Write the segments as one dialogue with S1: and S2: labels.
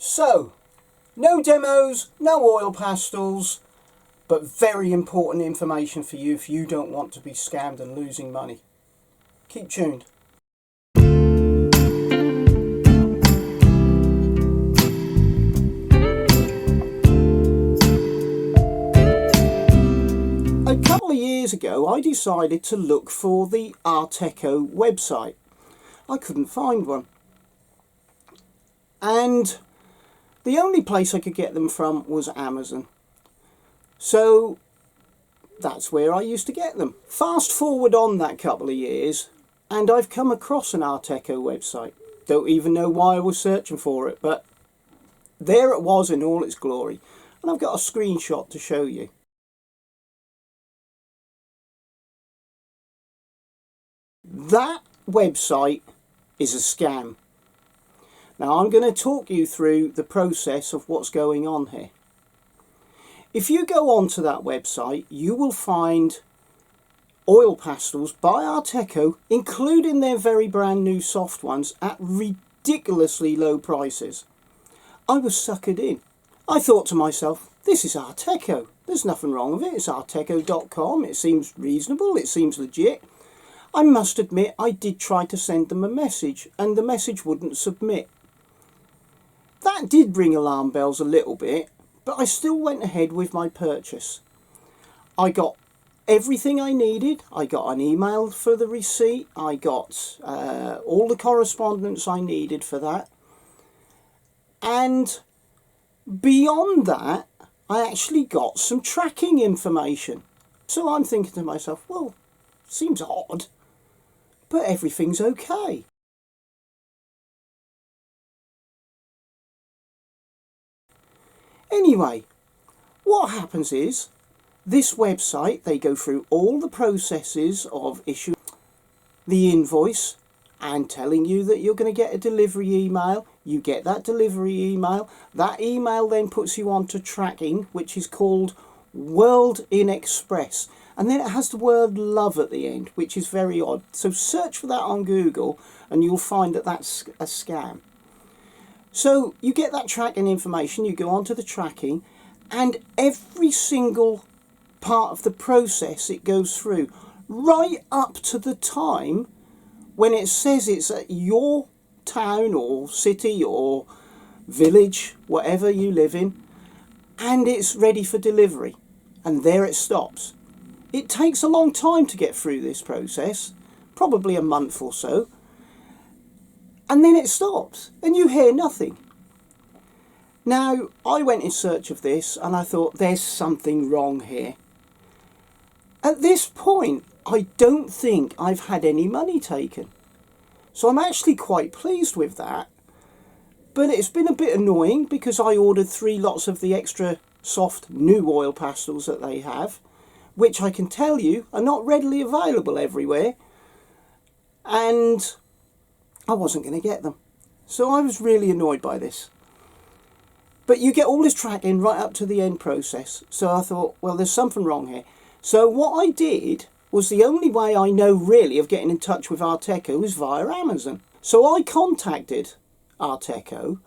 S1: So, no demos, no oil pastels, but very important information for you if you don't want to be scammed and losing money. Keep tuned. A couple of years ago, I decided to look for the Arteco website. I couldn't find one. And the only place I could get them from was Amazon. So that's where I used to get them. Fast forward on that couple of years, and I've come across an Arteco website. Don't even know why I was searching for it, but there it was in all its glory. And I've got a screenshot to show you. That website is a scam. Now I'm going to talk you through the process of what's going on here. If you go onto that website, you will find oil pastels by Arteco, including their very brand new soft ones, at ridiculously low prices. I was suckered in. I thought to myself, this is Arteco. There's nothing wrong with it. It's arteco.com. It seems reasonable. It seems legit. I must admit, I did try to send them a message, and the message wouldn't submit. That did ring alarm bells a little bit, but I still went ahead with my purchase. I got everything I needed. I got an email for the receipt. I got all the correspondence I needed for that. And beyond that, I actually got some tracking information. So I'm thinking to myself, well, seems odd, but everything's okay. Anyway, what happens is, this website, they go through all the processes of issuing the invoice and telling you that you're going to get a delivery email. You get that delivery email. That email then puts you onto tracking, which is called World in Express. And then it has the word love at the end, which is very odd. So search for that on Google and you'll find that that's a scam. So you get that tracking information, you go onto the tracking, and every single part of the process it goes through, right up to the time when it says it's at your town or city or village, whatever you live in, and it's ready for delivery. And there it stops. It takes a long time to get through this process, probably a month or so, and then it stops and you hear nothing. Now, I went in search of this and I thought there's something wrong here. At this point, I don't think I've had any money taken. So I'm actually quite pleased with that. But it's been a bit annoying because I ordered 3 lots of the extra soft new oil pastels that they have, which I can tell you are not readily available everywhere. And I wasn't going to get them. So I was really annoyed by this. But you get all this tracking right up to the end process. So I thought, well, there's something wrong here. So what I did was, the only way I know really of getting in touch with Arteco is via Amazon. So I contacted Arteco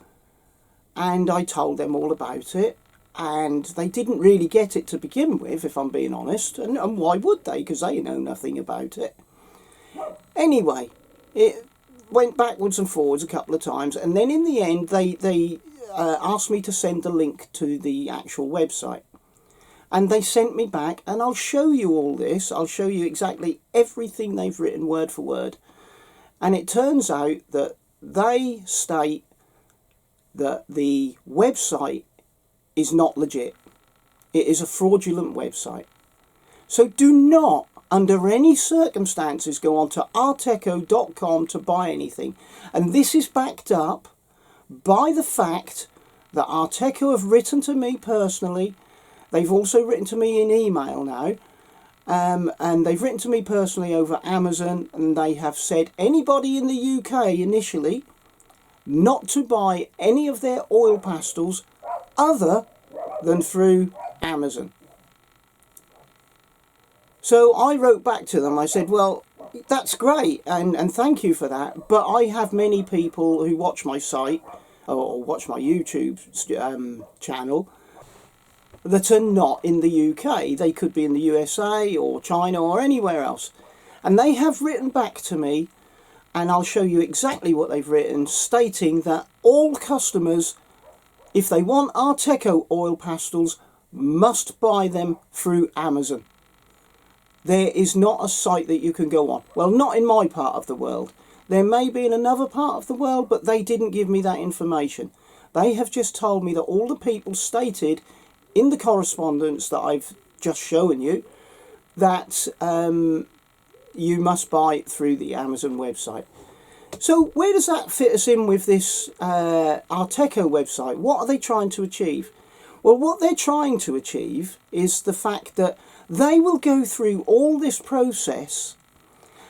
S1: and I told them all about it. And they didn't really get it to begin with, if I'm being honest. And why would they? Because they know nothing about it. Anyway, it went backwards and forwards a couple of times. And then in the end, they asked me to send the link to the actual website. And they sent me back, and I'll show you all this. I'll show you exactly everything they've written word for word. And it turns out that they state that the website is not legit. It is a fraudulent website. So do not, under any circumstances, go on to arteco.com to buy anything. And this is backed up by the fact that Arteco have written to me personally. They've also written to me in email now. And they've written to me personally over Amazon. And they have said anybody in the UK initially not to buy any of their oil pastels other than through Amazon. So I wrote back to them. I said, well, that's great and thank you for that, but I have many people who watch my site or watch my YouTube channel that are not in the UK. They could be in the USA or China or anywhere else. And they have written back to me, and I'll show you exactly what they've written, stating that all customers, if they want Arteco oil pastels, must buy them through Amazon. There is not a site that you can go on. Well, not in my part of the world. There may be in another part of the world, but they didn't give me that information. They have just told me that all the people stated in the correspondence that I've just shown you that you must buy through the Amazon website. So where does that fit us in with this Arteco website? What are they trying to achieve? Well, what they're trying to achieve is the fact that they will go through all this process,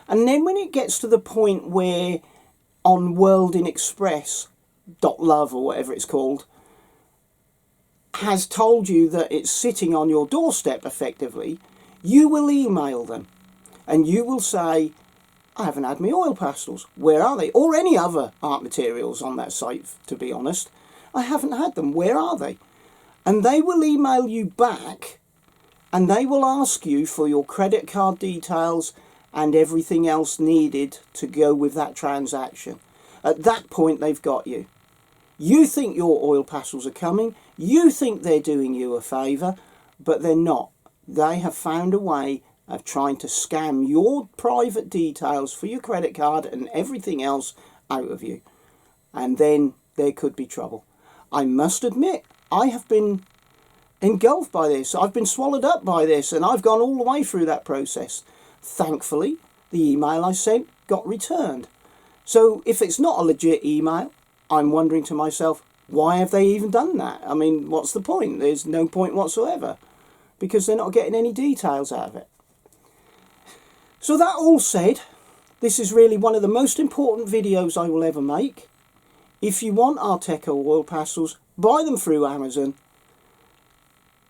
S1: and then when it gets to the point where on worldinexpress.love or whatever it's called has told you that it's sitting on your doorstep effectively, you will email them and you will say, I haven't had my oil pastels. Where are they? Or any other art materials on that site, to be honest. I haven't had them. Where are they? And they will email you back, and they will ask you for your credit card details and everything else needed to go with that transaction. At that point, they've got you. You think your oil pastels are coming. You think they're doing you a favour, but they're not. They have found a way of trying to scam your private details for your credit card and everything else out of you. And then there could be trouble. I must admit, I have been engulfed by this. I've been swallowed up by this, and I've gone all the way through that process. Thankfully, the email I sent got returned. So if it's not a legit email, I'm wondering to myself, why have they even done that? I mean, what's the point? There's no point whatsoever, because they're not getting any details out of it. So that all said, this is really one of the most important videos I will ever make. If you want Arteco oil pastels, buy them through Amazon.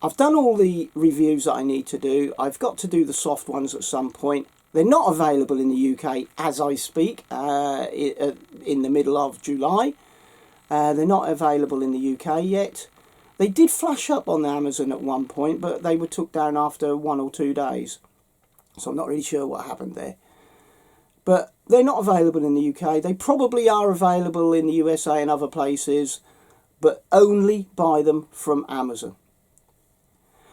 S1: I've done all the reviews that I need to do. I've got to do the soft ones at some point. They're not available in the UK as I speak, in the middle of July. They're not available in the UK yet. They did flash up on Amazon at one point, but they were took down after 1 or 2 days. So I'm not really sure what happened there. But they're not available in the UK. They probably are available in the USA and other places, but only buy them from Amazon.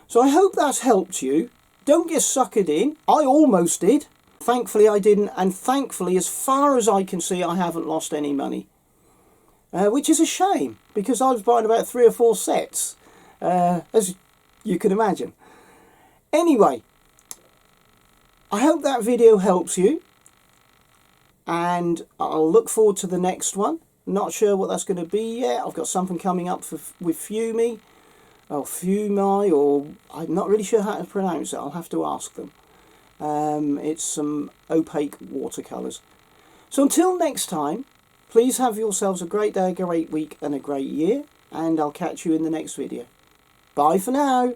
S1: So I hope that's helped you. Don't get suckered in. I almost did. Thankfully I didn't, and thankfully, as far as I can see, I haven't lost any money. Which is a shame, because I was buying about 3 or 4 sets, as you can imagine. Anyway, I hope that video helps you, and I'll look forward to the next one. Not sure what that's going to be yet. I've got something coming up with Fumi, or Fumi, or I'm not really sure how to pronounce it. I'll have to ask them. It's some opaque watercolours. So until next time, please have yourselves a great day, a great week and a great year, and I'll catch you in the next video. Bye for now.